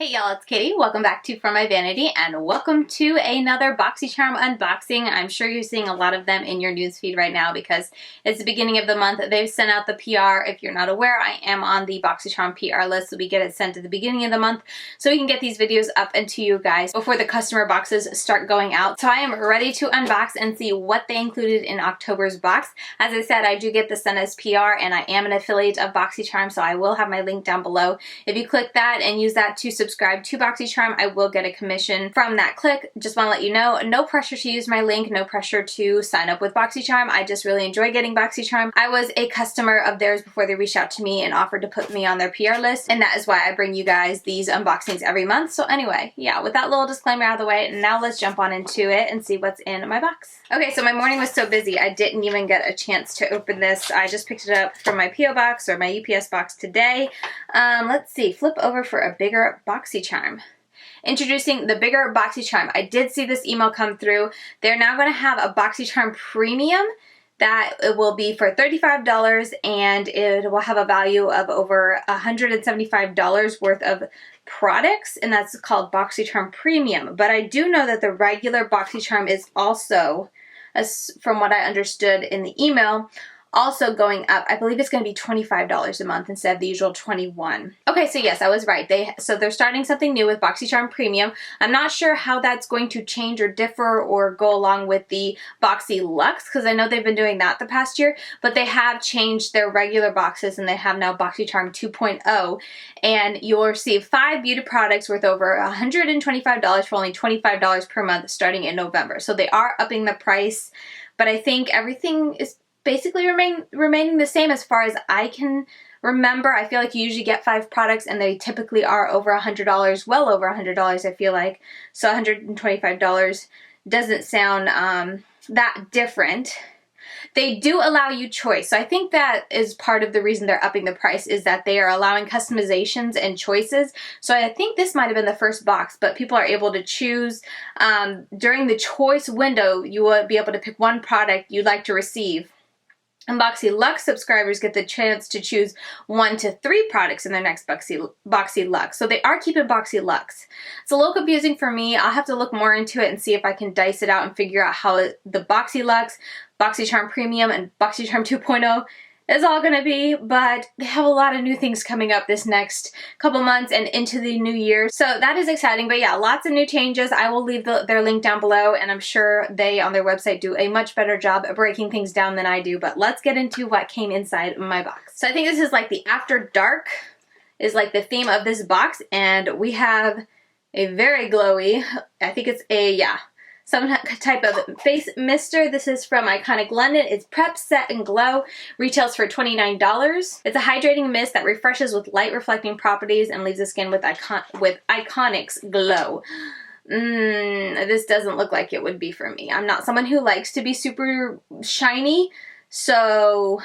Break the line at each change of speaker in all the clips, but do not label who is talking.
Hey y'all, it's Katie. Welcome back to For My Vanity and welcome to another Boxycharm unboxing. I'm sure you're seeing a lot of them in your newsfeed right now because it's the beginning of the month. They've sent out the PR. If you're not aware, I am on the Boxycharm PR list, so we get it sent at the beginning of the month so we can get these videos up and to you guys before the customer boxes start going out. So I am ready to unbox and see what they included in October's box. As I said, I do get the Siennas PR and I am an affiliate of Boxycharm, so I will have my link down below. If you click that and use that to subscribe to Boxycharm, I will get a commission from that click. Just want to let you know, no pressure to use my link, no pressure to sign up with Boxycharm. I just really enjoy getting Boxycharm. I was a customer of theirs before they reached out to me and offered to put me on their PR list, and that is why I bring you guys these unboxings every month. So anyway, yeah, with that little disclaimer out of the way, now let's jump on into it and see what's in my box. Okay, so my morning was so busy, I didn't even get a chance to open this. I just picked it up from my PO box or my UPS box today. Let's see, flip over for a bigger Boxycharm. Introducing the bigger Boxycharm. I did see this email come through. They're now going to have a Boxycharm Premium that it will be for $35 and it will have a value of over $175 worth of products, and that's called Boxycharm Premium. But I do know that the regular Boxycharm is also, as from what I understood in the email, also going up. I believe it's going to be $25 a month instead of the usual $21. Okay, so yes, I was right. So they're starting something new with Boxycharm Premium. I'm not sure how that's going to change or differ or go along with the Boxy Luxe, because I know they've been doing that the past year, but they have changed their regular boxes and they have now Boxycharm 2.0, and you'll receive 5 beauty products worth over $125 for only $25 per month starting in November. So they are upping the price, but I think everything is basically remaining the same as far as I can remember. I feel like you usually get 5 products and they typically are over $100, well over $100 I feel like. So $125 doesn't sound that different. They do allow you choice. So I think that is part of the reason they're upping the price, is that they are allowing customizations and choices. So I think this might have been the first box, but people are able to choose during the choice window. You will be able to pick one product you'd like to receive. And Boxy Luxe subscribers get the chance to choose 1 to 3 products in their next Boxy Luxe. So they are keeping Boxy Luxe. It's a little confusing for me. I'll have to look more into it and see if I can dice it out and figure out how the Boxy Luxe, Boxycharm Premium, and Boxycharm 2.0 is all going to be, but they have a lot of new things coming up this next couple months and into the new year. So that is exciting, but yeah, lots of new changes. I will leave their link down below, and I'm sure they on their website do a much better job of breaking things down than I do, but let's get into what came inside my box. So I think this is like the After Dark is like the theme of this box, and we have a very glowy, I think it's a, yeah, some type of face mister. This is from Iconic London. It's Prep, Set, and Glow. Retails for $29. It's a hydrating mist that refreshes with light reflecting properties and leaves the skin with Iconic's glow. This doesn't look like it would be for me. I'm not someone who likes to be super shiny, so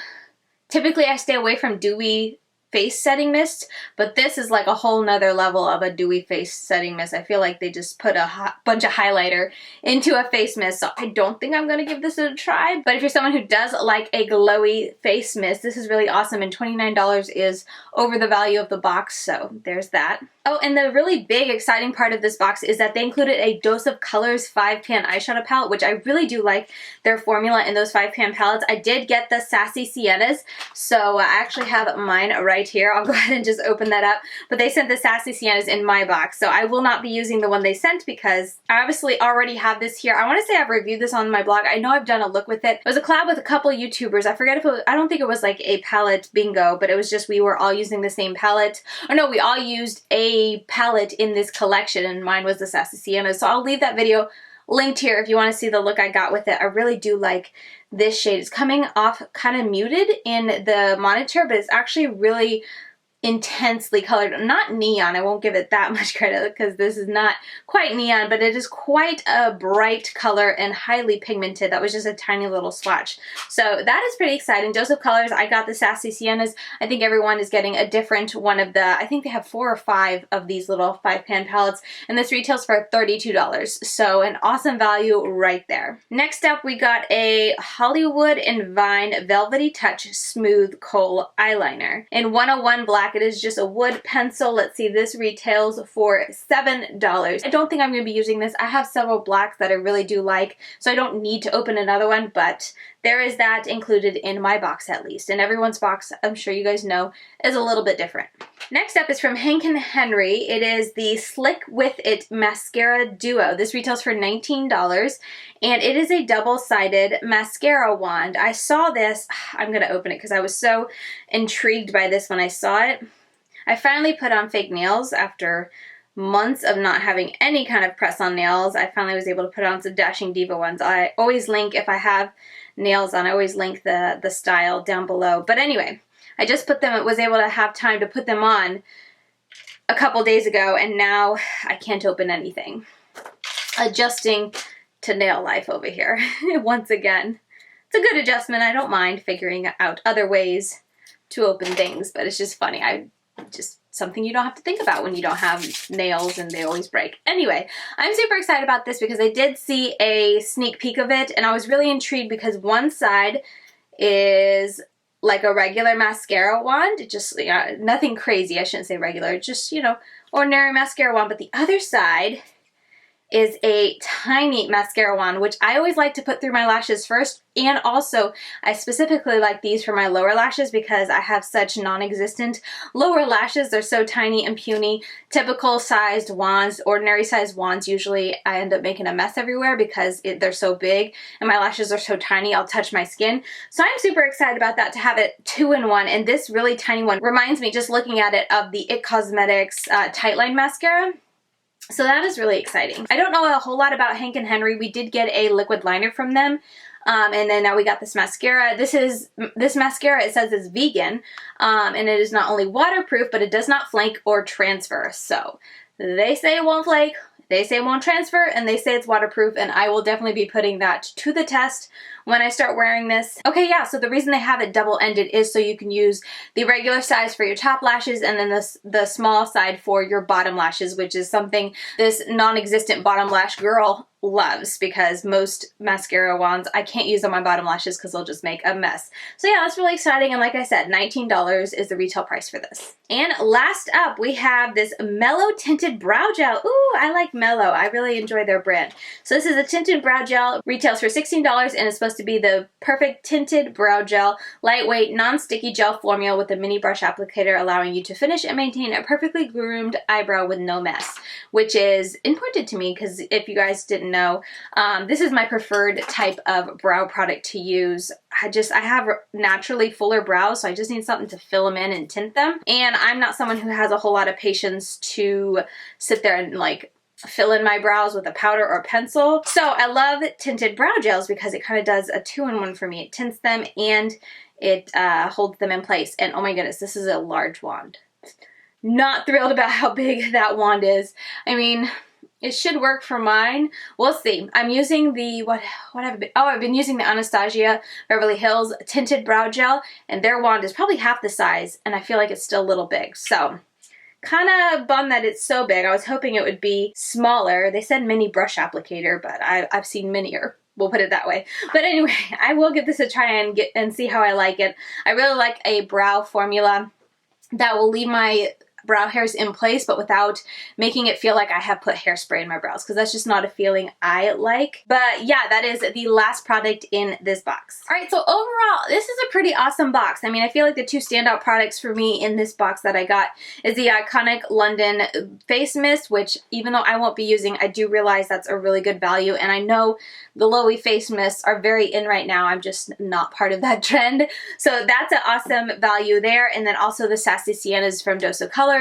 typically I stay away from dewy face setting mist, but this is like a whole nother level of a dewy face setting mist. I feel like they just put a bunch of highlighter into a face mist, so I don't think I'm going to give this a try. But if you're someone who does like a glowy face mist, this is really awesome, and $29 is over the value of the box, so there's that. Oh, and the really big exciting part of this box is that they included a Dose of Colors 5-pan eyeshadow palette, which I really do like their formula in those 5-pan palettes. I did get the Sassy Siennas, so I actually have mine right here. I'll go ahead and just open that up. But they sent the Sassy Siennas in my box, so I will not be using the one they sent because I obviously already have this here. I want to say I've reviewed this on my blog. I know I've done a look with it. It was a collab with a couple YouTubers. I forget if it was, I don't think it was like a palette bingo, but it was just we were all using the same palette. Or no, we all used a palette in this collection, and mine was the Sassy Sienna. So I'll leave that video linked here if you want to see the look I got with it. I really do like this shade. It's coming off kind of muted in the monitor, but it's actually really intensely colored. Not neon, I won't give it that much credit because this is not quite neon, but it is quite a bright color and highly pigmented. That was just a tiny little swatch. So that is pretty exciting. Dose of Colors, I got the Sassy Siennas. I think everyone is getting a different one of the, I think they have 4 or 5 of these little 5-pan palettes, and this retails for $32. So an awesome value right there. Next up, we got a Hollywood and Vine Velvety Touch Smooth Kohl Eyeliner in 101 Black black. It is just a wood pencil. Let's see, this retails for $7. I don't think I'm going to be using this. I have several blacks that I really do like, so I don't need to open another one, but there is that included in my box at least. And everyone's box, I'm sure you guys know, is a little bit different. Next up is from Hank & Henry. It is the Slick With It Mascara Duo. This retails for $19, and it is a double-sided mascara wand. I saw this, I'm going to open it because I was so intrigued by this when I saw it. I finally put on fake nails after months of not having any kind of press on nails. I finally was able to put on some Dashing Diva ones. I always link, if I have nails on, I always link the style down below. But anyway, I just was able to have time to put them on a couple days ago, and now I can't open anything. Adjusting to nail life over here once again. It's a good adjustment. I don't mind figuring out other ways to open things, but it's just funny. Just something you don't have to think about when you don't have nails and they always break. Anyway, I'm super excited about this because I did see a sneak peek of it, and I was really intrigued because one side is like a regular mascara wand, just, you know, nothing crazy. I shouldn't say regular, just, you know, ordinary mascara wand. But the other side is a tiny mascara wand, which I always like to put through my lashes first. And also, I specifically like these for my lower lashes because I have such non-existent lower lashes. They're so tiny and puny. Typical sized wands, ordinary sized wands, usually I end up making a mess everywhere because they're so big and my lashes are so tiny, I'll touch my skin. So I'm super excited about that, to have it 2-in-1. And this really tiny one reminds me, just looking at it, of the IT Cosmetics Tightline Mascara. So that is really exciting. I don't know a whole lot about Hank & Henry. We did get a liquid liner from them. And then now we got this mascara. This mascara, it says, is vegan. And it is not only waterproof, but it does not flake or transfer. So they say it won't flake, they say it won't transfer, and they say it's waterproof, and I will definitely be putting that to the test when I start wearing this. Okay, yeah, so the reason they have it double-ended is so you can use the regular size for your top lashes and then the small side for your bottom lashes, which is something this non-existent bottom lash girl loves, because most mascara wands, I can't use on my bottom lashes because they'll just make a mess. So yeah, that's really exciting, and like I said, $19 is the retail price for this. And last up, we have this Mellow Tinted Brow Gel. Ooh, I like Mellow. I really enjoy their brand. So this is a tinted brow gel, retails for $16, and it's supposed to be the perfect tinted brow gel, lightweight, non-sticky gel formula with a mini brush applicator, allowing you to finish and maintain a perfectly groomed eyebrow with no mess, which is important to me because if you guys didn't know, this is my preferred type of brow product to use. I have naturally fuller brows, so I just need something to fill them in and tint them. And I'm not someone who has a whole lot of patience to sit there and like fill in my brows with a powder or pencil. So I love tinted brow gels because it kind of does a 2-in-1 for me. It tints them and it holds them in place. And oh my goodness, this is a large wand. Not thrilled about how big that wand is. I mean, it should work for mine. We'll see. I'm using the, I've been using the Anastasia Beverly Hills Tinted Brow Gel, and their wand is probably half the size, and I feel like it's still a little big. So kind of bummed that it's so big. I was hoping it would be smaller. They said mini brush applicator, but I've seen minier. We'll put it that way. But anyway, I will give this a try and see how I like it. I really like a brow formula that will leave my brow hairs in place, but without making it feel like I have put hairspray in my brows, because that's just not a feeling I like. But yeah, that is the last product in this box. All right, so overall, this is a pretty awesome box. I mean, I feel like the two standout products for me in this box that I got is the iconic London face mist, which even though I won't be using, I do realize that's a really good value. And I know the Glowy face mists are very in right now. I'm just not part of that trend. So that's an awesome value there. And then also the Sassy Siennas from Dose of Color.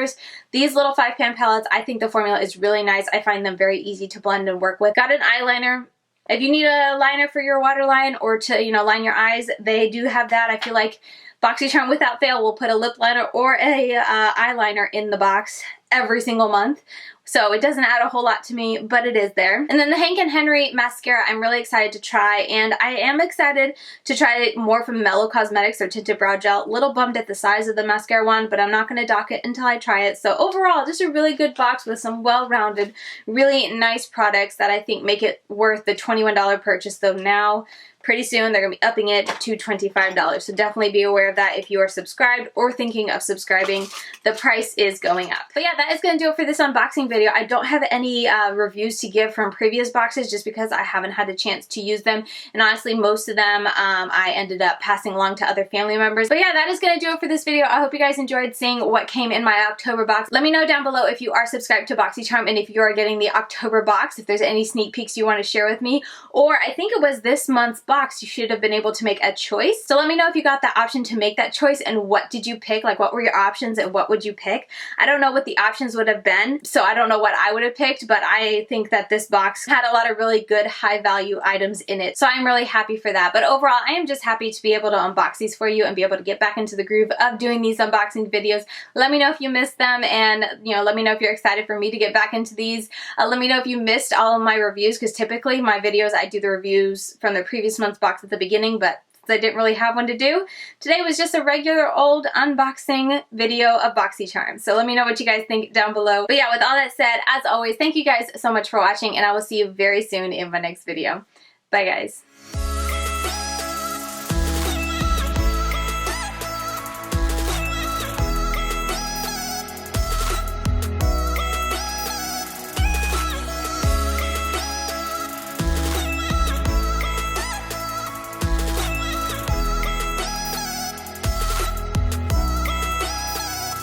These little 5-pan palettes, I think the formula is really nice. I find them very easy to blend and work with. Got an eyeliner. If you need a liner for your waterline or to, you know, line your eyes, they do have that. I feel like Boxycharm, without fail, will put a lip liner or a eyeliner in the box every single month, So it doesn't add a whole lot to me, but it is there. And then the Hank & Henry mascara I'm really excited to try, and I am excited to try more from Mellow Cosmetics, or Tinted Brow Gel. Little bummed at the size of the mascara one, but I'm not going to dock it until I try it. So overall, just a really good box with some well-rounded, really nice products that I think make it worth the $21 purchase, though now pretty soon they're going to be upping it to $25. So definitely be aware of that if you are subscribed or thinking of subscribing. The price is going up. But yeah, that is going to do it for this unboxing video. I don't have any reviews to give from previous boxes just because I haven't had a chance to use them. And honestly, most of them I ended up passing along to other family members. But yeah, that is going to do it for this video. I hope you guys enjoyed seeing what came in my October box. Let me know down below if you are subscribed to Boxycharm and if you are getting the October box, if there's any sneak peeks you want to share with me. Or I think it was this month's box, you should have been able to make a choice. So let me know if you got the option to make that choice and what did you pick, like what were your options and what would you pick. I don't know what the options would have been, so I don't know what I would have picked, but I think that this box had a lot of really good high value items in it, so I'm really happy for that. But overall, I am just happy to be able to unbox these for you and be able to get back into the groove of doing these unboxing videos. Let me know if you missed them, and let me know if you're excited for me to get back into these. Let me know if you missed all of my reviews, because typically my videos, I do the reviews from the previous month's box at the beginning, but I didn't really have one to do. Today was just a regular old unboxing video of Boxycharm. So let me know what you guys think down below. But yeah, with all that said, as always, thank you guys so much for watching, and I will see you very soon in my next video. Bye guys.